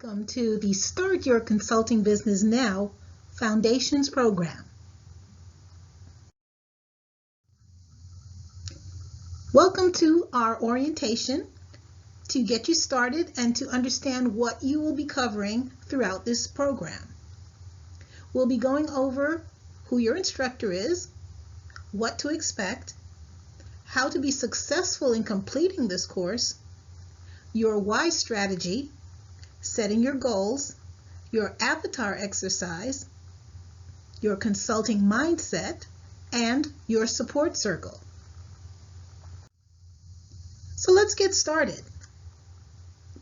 Welcome to the Start Your Consulting Business Now Foundations Program. Welcome to our orientation to get you started and to understand what you will be covering throughout this program. We'll be going over who your instructor is, what to expect, how to be successful in completing this course, your why strategy, setting your goals, your avatar exercise, your consulting mindset, and your support circle. So let's get started.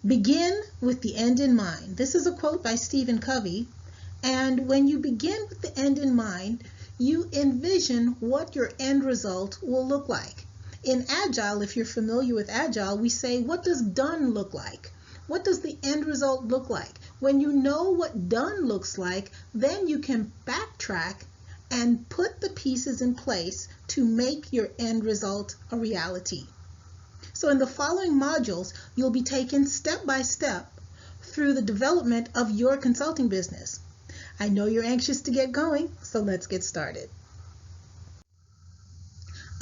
Begin with the end in mind. This is a quote by Stephen Covey, and when you begin with the end in mind, you envision what your end result will look like. In Agile, if you're familiar with Agile, we say, what does done look like? What does the end result look like? When you know what done looks like, then you can backtrack and put the pieces in place to make your end result a reality. So in the following modules, you'll be taken step by step through the development of your consulting business. I know you're anxious to get going, so let's get started.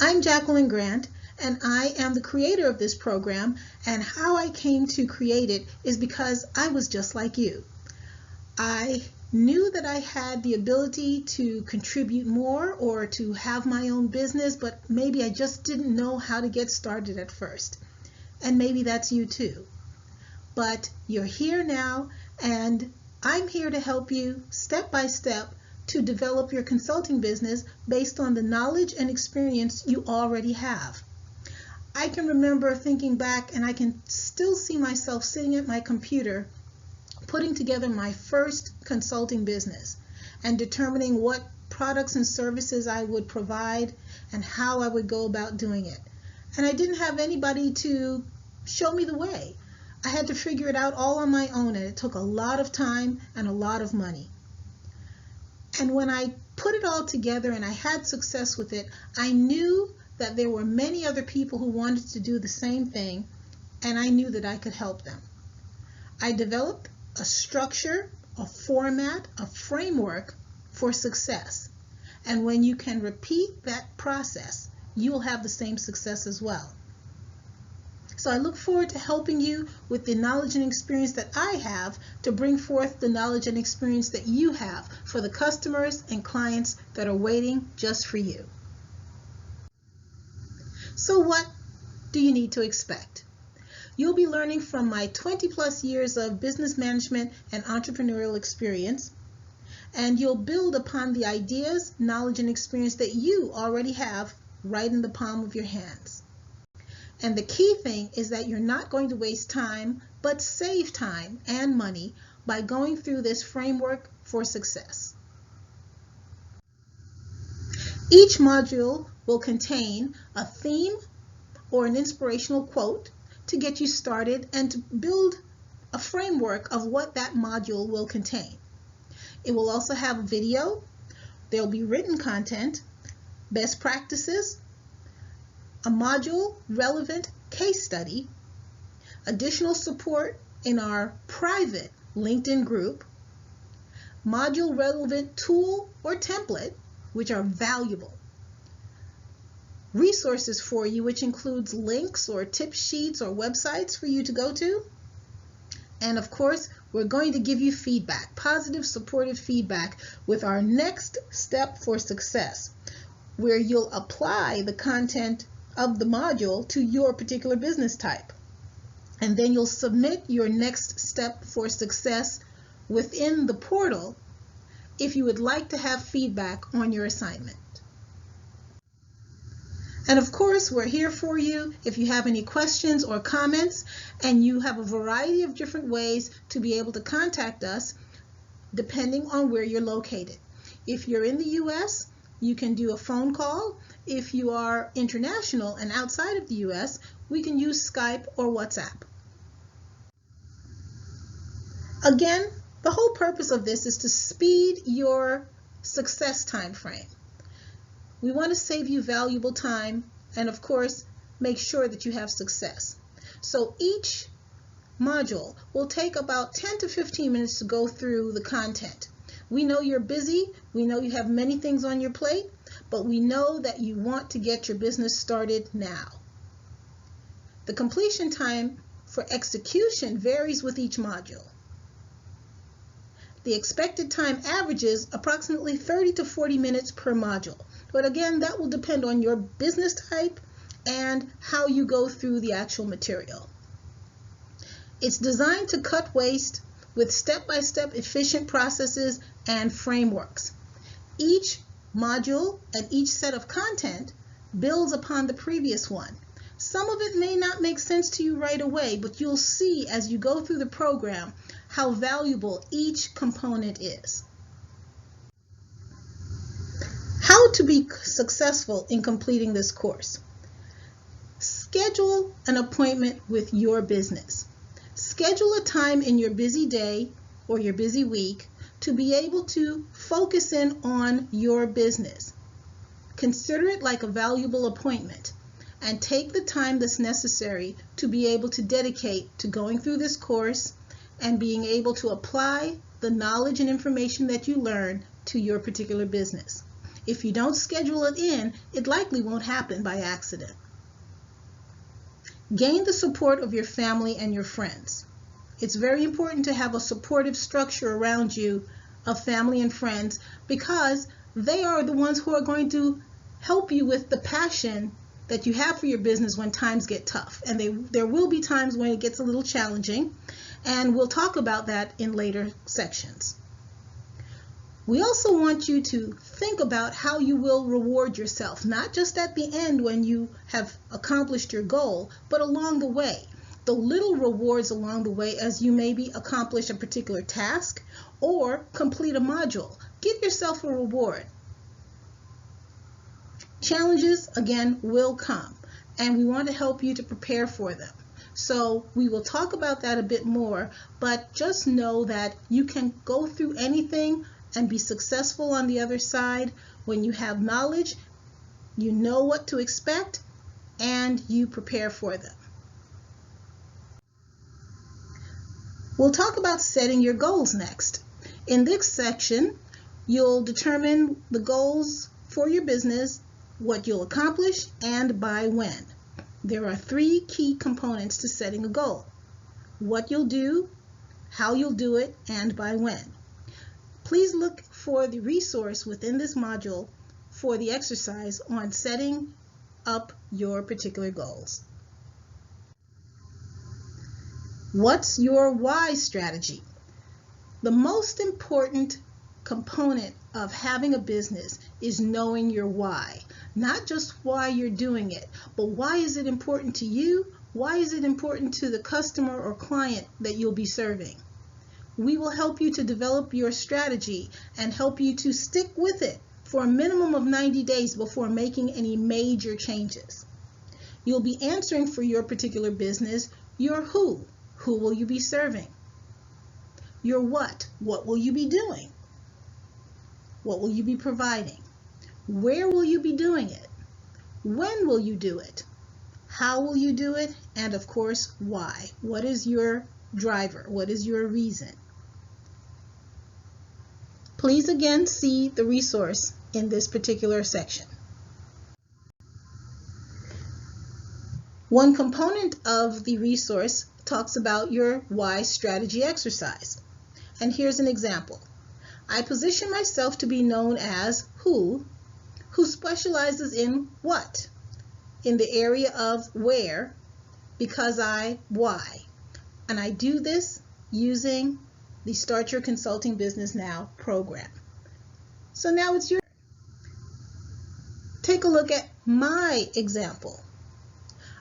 I'm Jacqueline Grant, and I am the creator of this program, and how I came to create it is because I was just like you. I knew that I had the ability to contribute more or to have my own business, but maybe I just didn't know how to get started at first. And maybe that's you too. But you're here now, and I'm here to help you step by step to develop your consulting business based on the knowledge and experience you already have. I can remember thinking back, and I can still see myself sitting at my computer putting together my first consulting business and determining what products and services I would provide and how I would go about doing it. And I didn't have anybody to show me the way. I had to figure it out all on my own, and it took a lot of time and a lot of money. And when I put it all together and I had success with it, I knew that there were many other people who wanted to do the same thing, and I knew that I could help them. I developed a structure, a format, a framework for success. And when you can repeat that process, you will have the same success as well. So I look forward to helping you with the knowledge and experience that I have to bring forth the knowledge and experience that you have for the customers and clients that are waiting just for you. So what do you need to expect? You'll be learning from my 20+ years of business management and entrepreneurial experience, and you'll build upon the ideas, knowledge, and experience that you already have right in the palm of your hands. And the key thing is that you're not going to waste time, but save time and money by going through this framework for success. Each module will contain a theme or an inspirational quote to get you started and to build a framework of what that module will contain. It will also have a video, there'll be written content, best practices, a module relevant case study, additional support in our private LinkedIn group, module relevant tool or template, which are valuable, resources for you, which includes links or tip sheets or websites for you to go to. And of course, we're going to give you feedback, positive, supportive feedback with our next step for success, where you'll apply the content of the module to your particular business type. And then you'll submit your next step for success within the portal if you would like to have feedback on your assignment. And of course, we're here for you if you have any questions or comments, and you have a variety of different ways to be able to contact us depending on where you're located. If you're in the US, you can do a phone call. If you are international and outside of the US, we can use Skype or WhatsApp. Again, the whole purpose of this is to speed your success time frame. We want to save you valuable time and, of course, make sure that you have success. So each module will take about 10 to 15 minutes to go through the content. We know you're busy, we know you have many things on your plate, but we know that you want to get your business started now. The completion time for execution varies with each module. The expected time averages approximately 30 to 40 minutes per module. But again, that will depend on your business type and how you go through the actual material. It's designed to cut waste with step-by-step efficient processes and frameworks. Each module and each set of content builds upon the previous one. Some of it may not make sense to you right away, but you'll see as you go through the program how valuable each component is. How to be successful in completing this course. Schedule an appointment with your business. Schedule a time in your busy day or your busy week to be able to focus in on your business. Consider it like a valuable appointment and take the time that's necessary to be able to dedicate to going through this course and being able to apply the knowledge and information that you learn to your particular business. If you don't schedule it in, it likely won't happen by accident. Gain the support of your family and your friends. It's very important to have a supportive structure around you of family and friends because they are the ones who are going to help you with the passion that you have for your business when times get tough. And there will be times when it gets a little challenging, and we'll talk about that in later sections. We also want you to think about how you will reward yourself, not just at the end when you have accomplished your goal, but along the way. The little rewards along the way as you maybe accomplish a particular task or complete a module. Give yourself a reward. Challenges, again, will come, and we want to help you to prepare for them. So we will talk about that a bit more, but just know that you can go through anything and be successful on the other side when you have knowledge, you know what to expect, and you prepare for them. We'll talk about setting your goals next. In this section, you'll determine the goals for your business, what you'll accomplish, and by when. There are 3 key components to setting a goal: what you'll do, how you'll do it, and by when. Please look for the resource within this module for the exercise on setting up your particular goals. What's your why strategy? The most important component of having a business is knowing your why. Not just why you're doing it, but why is it important to you? Why is it important to the customer or client that you'll be serving? We will help you to develop your strategy and help you to stick with it for a minimum of 90 days before making any major changes. You'll be answering for your particular business your who. Who will you be serving? Your what. What will you be doing? What will you be providing? Where will you be doing it? When will you do it? How will you do it? And of course, why? What is your driver? What is your reason? Please again see the resource in this particular section. One component of the resource talks about your why strategy exercise. And here's an example. I position myself to be known as who specializes in what? In the area of where, because why. And I do this using the Start Your Consulting Business Now program. So now it's your turn. Take a look at my example.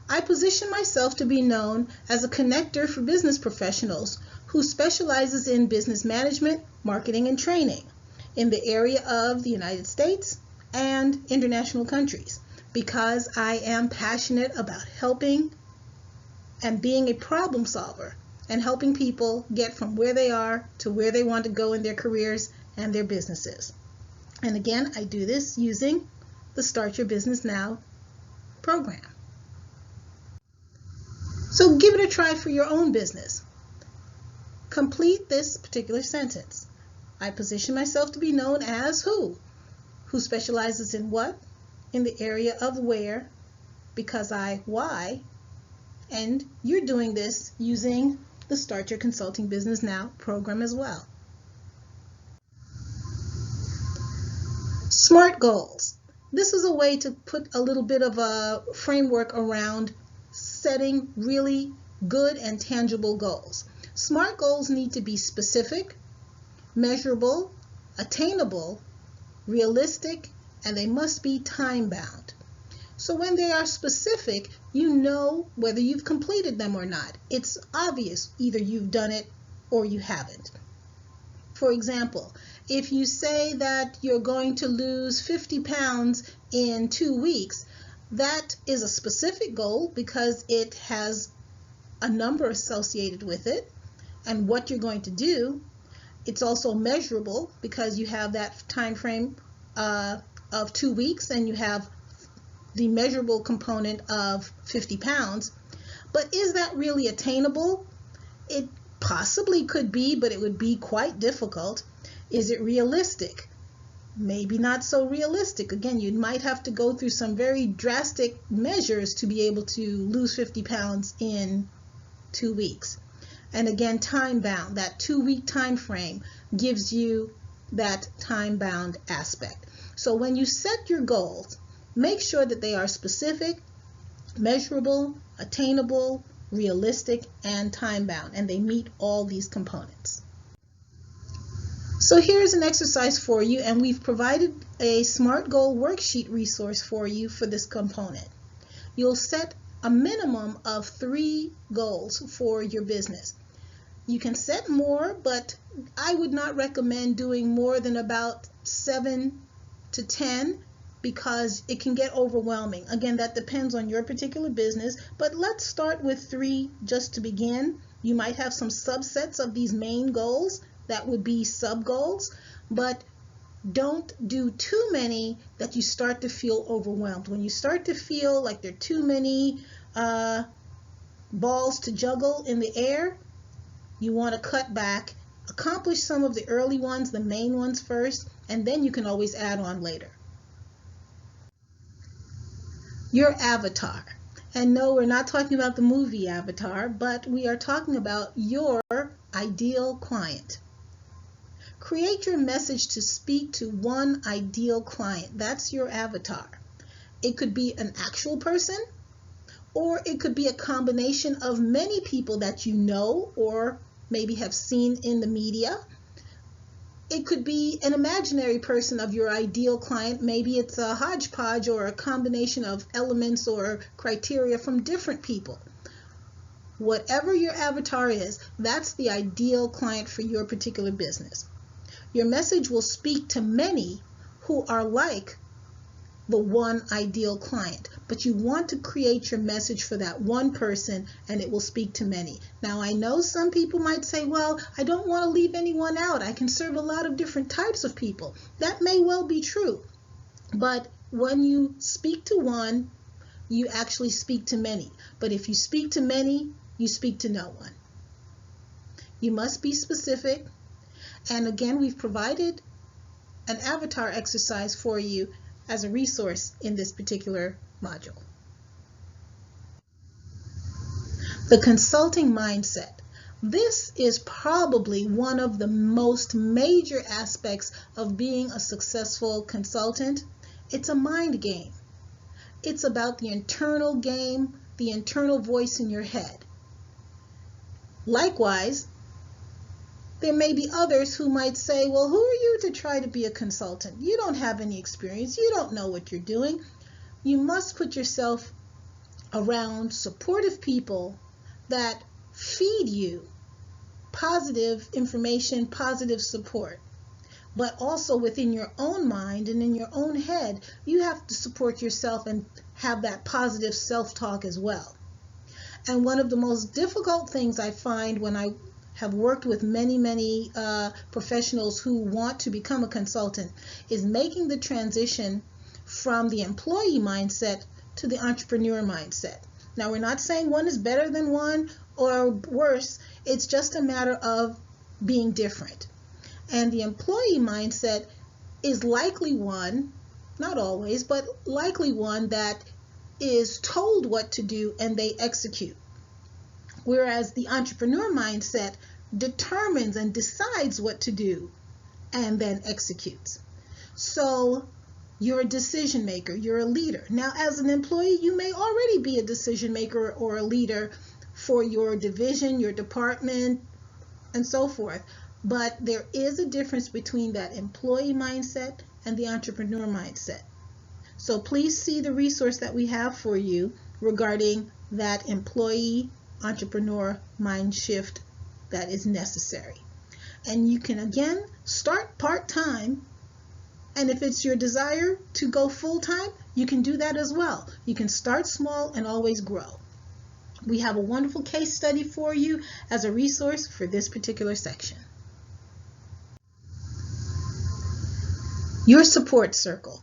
I position myself to be known as a connector for business professionals who specializes in business management, marketing, and training in the area of the United States and international countries, because I am passionate about helping and being a problem solver and helping people get from where they are to where they want to go in their careers and their businesses. And again, I do this using the Start Your Business Now program. So give it a try for your own business. Complete this particular sentence. I position myself to be known as who? Who specializes in what? In the area of where, because I, why, and you're doing this using the Start Your Consulting Business Now program as well. SMART goals. This is a way to put a little bit of a framework around setting really good and tangible goals. SMART goals need to be specific, measurable, attainable, realistic, and they must be time-bound. So when they are specific, you know whether you've completed them or not. It's obvious either you've done it or you haven't. For example, if you say that you're going to lose 50 pounds in 2 weeks, that is a specific goal because it has a number associated with it and what you're going to do. It's also measurable because you have that time frame of 2 weeks and you have the measurable component of 50 pounds. But is that really attainable? It possibly could be, but it would be quite difficult. Is it realistic? Maybe not so realistic. Again, you might have to go through some very drastic measures to be able to lose 50 pounds in 2 weeks. And again, time-bound. That 2-week time frame gives you that time-bound aspect. So when you set your goals, make sure that they are specific, measurable, attainable, realistic, and time-bound, and they meet all these components. So here's an exercise for you, and we've provided a SMART Goal worksheet resource for you for this component. You'll set a minimum of 3 goals for your business. You can set more, but I would not recommend doing more than about 7 to 10 because it can get overwhelming. Again, that depends on your particular business, but let's start with 3 just to begin. You might have some subsets of these main goals that would be sub goals, but don't do too many that you start to feel overwhelmed. When you start to feel like there are too many balls to juggle in the air, you want to cut back, accomplish some of the early ones, the main ones first, and then you can always add on later. Your avatar. And no, we're not talking about the movie Avatar, but we are talking about your ideal client. Create your message to speak to one ideal client. That's your avatar. It could be an actual person, or it could be a combination of many people that you know or maybe have seen in the media. It could be an imaginary person of your ideal client. Maybe it's a hodgepodge or a combination of elements or criteria from different people. Whatever your avatar is, that's the ideal client for your particular business. Your message will speak to many who are like the one ideal client, but you want to create your message for that one person and it will speak to many. Now, I know some people might say, well, I don't want to leave anyone out. I can serve a lot of different types of people. That may well be true, but when you speak to one, you actually speak to many. But if you speak to many, you speak to no one. You must be specific. And again, we've provided an avatar exercise for you as a resource in this particular module. The consulting mindset. This is probably one of the most major aspects of being a successful consultant. It's a mind game. It's about the internal game, the internal voice in your head. Likewise, there may be others who might say, well, who are you to try to be a consultant? You don't have any experience. You don't know what you're doing. You must put yourself around supportive people that feed you positive information, positive support. But also within your own mind and in your own head, you have to support yourself and have that positive self-talk as well. And one of the most difficult things I find when I have worked with many professionals who want to become a consultant is making the transition from the employee mindset to the entrepreneur mindset. Now, we're not saying one is better than one or worse. It's just a matter of being different. And the employee mindset is likely one, not always, but likely one that is told what to do and they execute. Whereas the entrepreneur mindset determines and decides what to do and then executes. So you're a decision maker, you're a leader. Now, as an employee, you may already be a decision maker or a leader for your division, your department, and so forth. But there is a difference between that employee mindset and the entrepreneur mindset. So please see the resource that we have for you regarding that employee entrepreneur mind shift that is necessary. And you can again start part-time, and if it's your desire to go full-time, you can do that as well. You can start small and always grow. We have a wonderful case study for you as a resource for this particular section. Your support circle.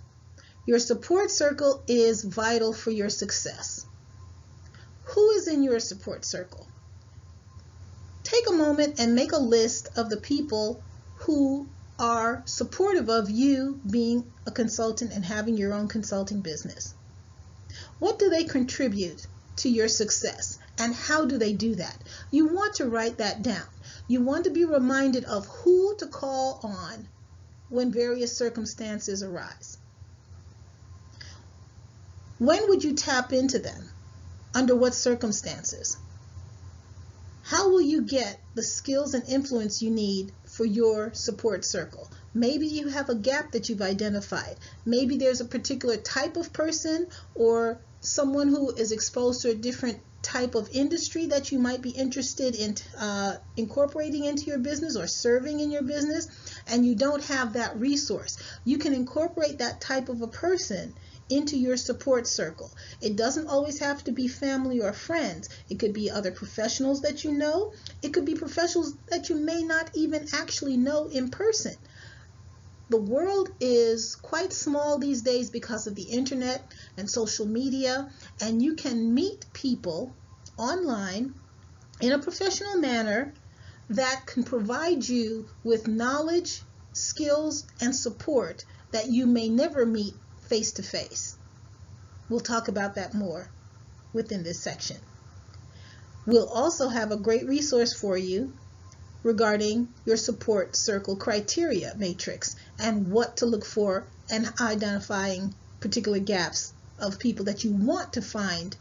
Your support circle is vital for your success. Who is in your support circle? Take a moment and make a list of the people who are supportive of you being a consultant and having your own consulting business. What do they contribute to your success, and how do they do that? You want to write that down. You want to be reminded of who to call on when various circumstances arise. When would you tap into them? Under what circumstances? How will you get the skills and influence you need for your support circle? Maybe you have a gap that you've identified. Maybe there's a particular type of person or someone who is exposed to a different type of industry that you might be interested in incorporating into your business or serving in your business, and you don't have that resource. You can incorporate that type of a person into your support circle. It doesn't always have to be family or friends. It could be other professionals that you know. It could be professionals that you may not even actually know in person. The world is quite small these days because of the internet and social media, and you can meet people online in a professional manner that can provide you with knowledge, skills, and support that you may never meet face to face. We'll talk about that more within this section. We'll also have a great resource for you regarding your support circle criteria matrix and what to look for and identifying particular gaps of people that you want to find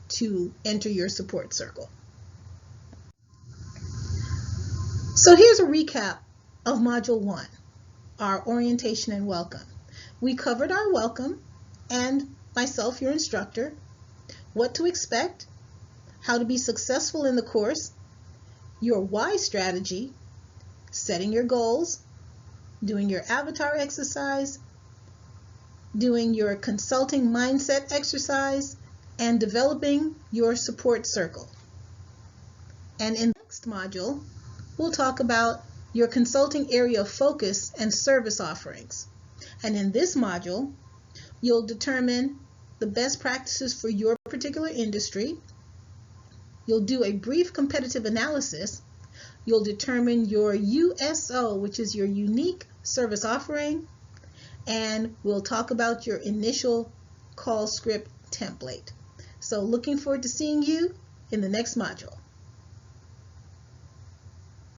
to enter your support circle. So here's a recap of Module 1, our orientation and welcome. We covered our welcome and myself, your instructor, what to expect, how to be successful in the course, your why strategy, setting your goals, doing your avatar exercise, doing your consulting mindset exercise, and developing your support circle. And in the next module, we'll talk about your consulting area of focus and service offerings. And in this module, you'll determine the best practices for your particular industry. You'll do a brief competitive analysis. You'll determine your USO, which is your unique service offering, and we'll talk about your initial call script template. So looking forward to seeing you in the next module.